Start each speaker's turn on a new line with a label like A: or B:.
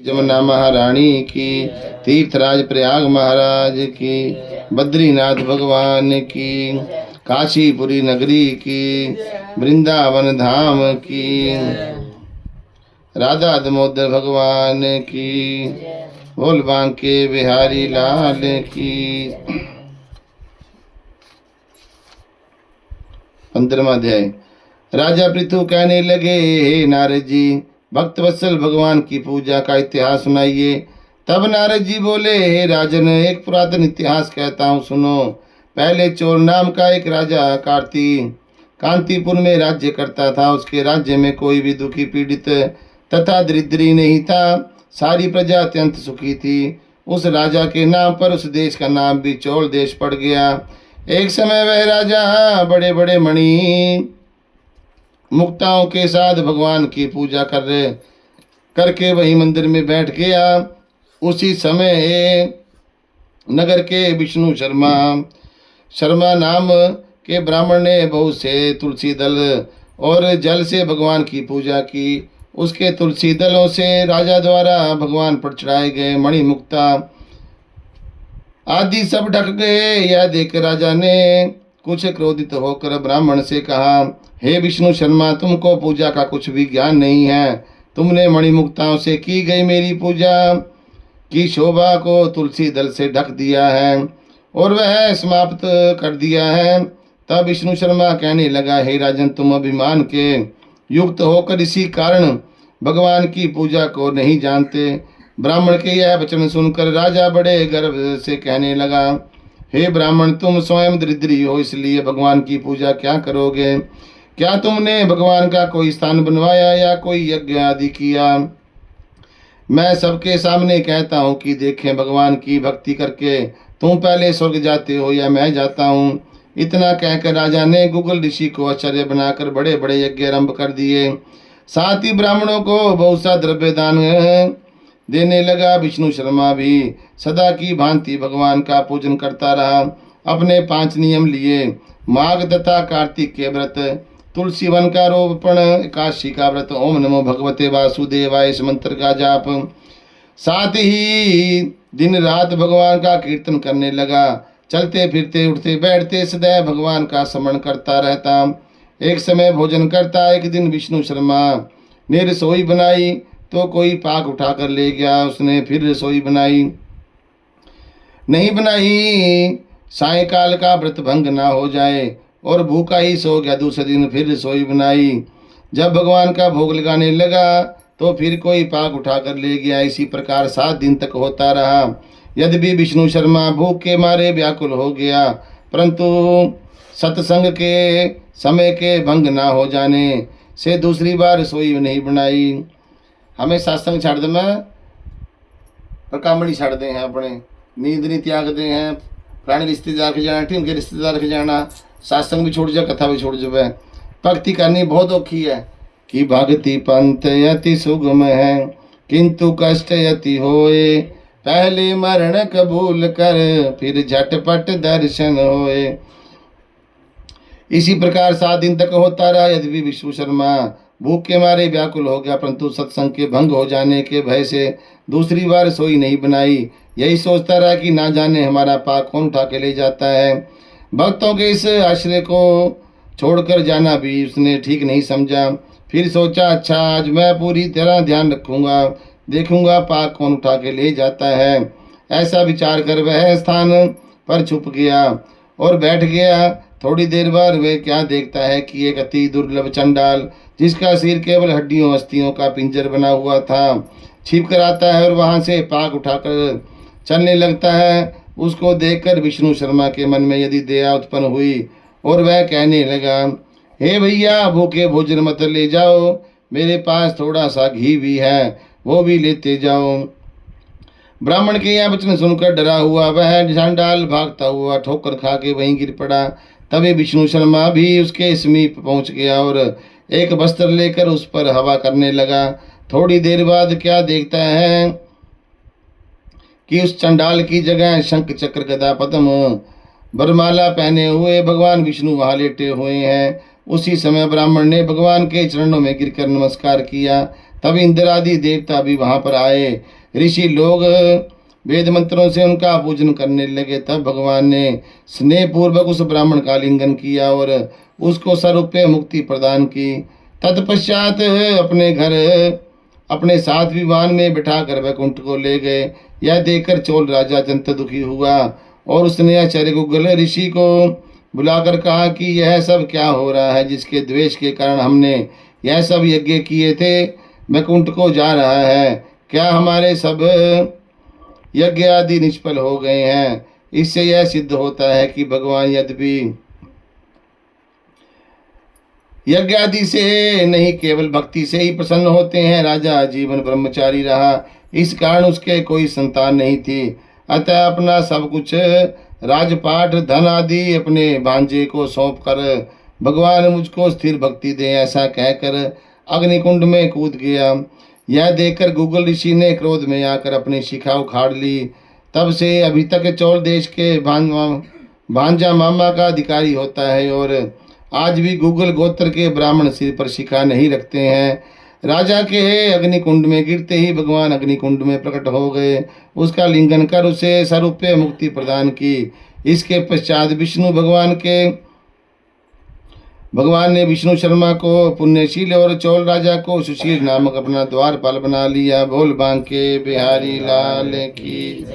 A: जमुना महारानी की, तीर्थराज प्रयाग महाराज की, बद्रीनाथ भगवान की, काशीपुरी नगरी की, वृंदावन धाम की, राधा दामोदर भगवान की, बोल बांके बिहारी लाल की। 15वां अध्याय। राजा पृथु कहने लगे, हे नारद जी, भक्त वत्सल भगवान की पूजा का इतिहास सुनाइए। तब नारद जी बोले, हे राजन, एक पुरातन इतिहास कहता हूँ, सुनो। पहले चोर नाम का एक राजा कांतिपुर में राज्य करता था। उसके राज्य में कोई भी दुखी पीड़ित तथा दरिद्री नहीं था। सारी प्रजा अत्यंत सुखी थी। उस राजा के नाम पर उस देश का नाम भी चोर देश पड़ गया। एक समय वह राजा बड़े बड़े मणि मुक्ताओं के साथ भगवान की पूजा करके वही मंदिर में बैठ गया। उसी समय नगर के विष्णु शर्मा नाम के ब्राह्मण ने बहुत से तुलसी दल और जल से भगवान की पूजा की। उसके तुलसी दलों से राजा द्वारा भगवान पर चढ़ाए गए मणि मुक्ता आदि सब ढक गए। यह देख राजा ने कुछ क्रोधित होकर ब्राह्मण से कहा, हे विष्णु शर्मा, तुमको पूजा का कुछ भी ज्ञान नहीं है। तुमने मणिमुक्ताओं से की गई मेरी पूजा की शोभा को तुलसी दल से ढक दिया है और वह समाप्त कर दिया है। तब विष्णु शर्मा कहने लगा, हे राजन, तुम अभिमान के युक्त होकर इसी कारण भगवान की पूजा को नहीं जानते। ब्राह्मण के यह वचन सुनकर राजा बड़े गर्व से कहने लगा, हे ब्राह्मण, तुम स्वयं दरिद्री हो, इसलिए भगवान की पूजा क्या करोगे? क्या तुमने भगवान का कोई स्थान बनवाया या कोई यज्ञ आदि किया? मैं सबके सामने कहता हूँ कि देखें, भगवान की भक्ति करके तुम पहले स्वर्ग जाते हो या मैं जाता हूँ। इतना कहकर राजा ने गुगल ऋषि को आचार्य बनाकर बड़े बड़े यज्ञ आरंभ कर दिए। साथ ही ब्राह्मणों को बहुत सा द्रव्य दान देने लगा। विष्णु शर्मा भी सदा की भांति भगवान का पूजन करता रहा। अपने 5 नियम लिए, माघ तथा कार्तिक के व्रत, तुलसी वन का रोपण, एकादशी का व्रत, ओम नमो भगवते वासुदेवाय इस मंत्र का जाप। साथ ही दिन रात भगवान का कीर्तन करने लगा। चलते फिरते उठते बैठते सदैव भगवान का स्मरण करता रहता। एक समय भोजन करता। एक दिन विष्णु शर्मा ने रसोई बनाई तो कोई पाक उठाकर ले गया। उसने फिर रसोई नहीं बनाई, सायंकाल का व्रत भंग ना हो जाए और भूखा ही सो गया। दूसरे दिन फिर रसोई बनाई। जब भगवान का भोग लगाने लगा तो फिर कोई पाक उठाकर ले गया। इसी प्रकार 7 दिन तक होता रहा। यद्यपि विष्णु शर्मा भूख के मारे व्याकुल हो गया, परंतु सत्संग के समय के भंग ना हो जाने से दूसरी बार रसोई नहीं बनाई। हमें सत्संग छड़ दे में पर काम नहीं छड़ते हैं, अपने नींद नहीं त्यागते हैं, पुराने रिश्तेदार के जाना, ठीक के रिश्तेदार के जाना, सत्संग भी छोड़ जाए, कथा भी छोड़ जाए। भक्ति करनी बहुत औखी है कि भक्ति पंथ अति सुगम है किंतु कष्ट अति होए। पहले मरण कबूल कर फिर झटपट दर्शन होए। इसी प्रकार 7 दिन तक होता रहा। यद्यपि विष्णु शर्मा भूख के मारे व्याकुल हो गया, परंतु सत्संग के भंग हो जाने के भय से दूसरी बार रसोई नहीं बनाई। यही सोचता रहा कि ना जाने हमारा पाक कौन उठा के ले जाता है। भक्तों के इस आश्रय को छोड़कर जाना भी उसने ठीक नहीं समझा। फिर सोचा, अच्छा आज मैं पूरी तरह ध्यान रखूंगा, देखूंगा पाक कौन उठा के ले जाता है। ऐसा विचार कर वह स्थान पर छुप गया और बैठ गया। थोड़ी देर बाद वह क्या देखता है कि एक अति दुर्लभ चंडाल, जिसका सिर केवल हड्डियों अस्थियों का पिंजर बना हुआ था, छिप कर आता है और वहां से पाक उठाकर चलने लगता है। उसको देखकर विष्णु शर्मा के मन में यदि दया उत्पन्न हुई और वह कहने लगा, हे भैया, भूखे भोजन मत ले जाओ, मेरे पास थोड़ा सा घी भी है, वो भी लेते जाओ। ब्राह्मण के यह वचन सुनकर डरा हुआ वह चंडाल भागता हुआ ठोकर खा के वहीं गिर पड़ा। तभी विष्णु शर्मा भी उसके समीप पहुंच गया और एक वस्त्र लेकर उस पर हवा करने लगा। थोड़ी देर बाद क्या देखता है कि उस चंडाल की जगह शंख चक्र गदा पद्म बरमाला पहने हुए भगवान विष्णु वहां लेटे हुए हैं। उसी समय ब्राह्मण ने भगवान के चरणों में गिरकर नमस्कार किया तब इंद्र आदि देवता भी वहां पर आए। ऋषि लोग वेद मंत्रों से उनका पूजन करने लगे। तब भगवान ने स्नेह पूर्वक उस ब्राह्मण का लिंगन किया और उसको स्वरूपे मुक्ति प्रदान की। तत्पश्चात अपने घर अपने साथ विमान में बिठाकर वैकुंठ को ले गए। यह देखकर चोल राजा अत्यंत दुखी हुआ और उसने आचार्य गुग्गल ऋषि को बुलाकर कहा कि यह सब क्या हो रहा है, जिसके द्वेष के कारण हमने यह सब यज्ञ किए थे, वैकुंठ को जा रहा है। क्या हमारे सब यज्ञ आदि निष्फल हो गए हैं? इससे यह सिद्ध होता है कि भगवान यद्यपि यज्ञ आदि से नहीं केवल भक्ति से ही प्रसन्न होते हैं। राजा जीवन ब्रह्मचारी रहा, इस कारण उसके कोई संतान नहीं थी। अतः अपना सब कुछ राजपाट धन आदि अपने भांजे को सौंप कर भगवान मुझको स्थिर भक्ति दे, ऐसा कहकर अग्निकुंड में कूद गया। यह देखकर गुग्गल ऋषि ने क्रोध में आकर अपनी शिखा उखाड़ ली। तब से अभी तक चौल देश के भांजा मामा का अधिकारी होता है और आज भी गुग्गल गोत्र के ब्राह्मण सिर पर शिखा नहीं रखते हैं। राजा के अग्निकुंड में गिरते ही भगवान अग्निकुंड में प्रकट हो गए, उसका लिंगन कर उसे स्वरूपे मुक्ति प्रदान की। इसके पश्चात भगवान ने विष्णु शर्मा को पुण्यशील और चौल राजा को सुशील नामक अपना द्वारपाल बना लिया। बोल बांके बिहारी लाल की।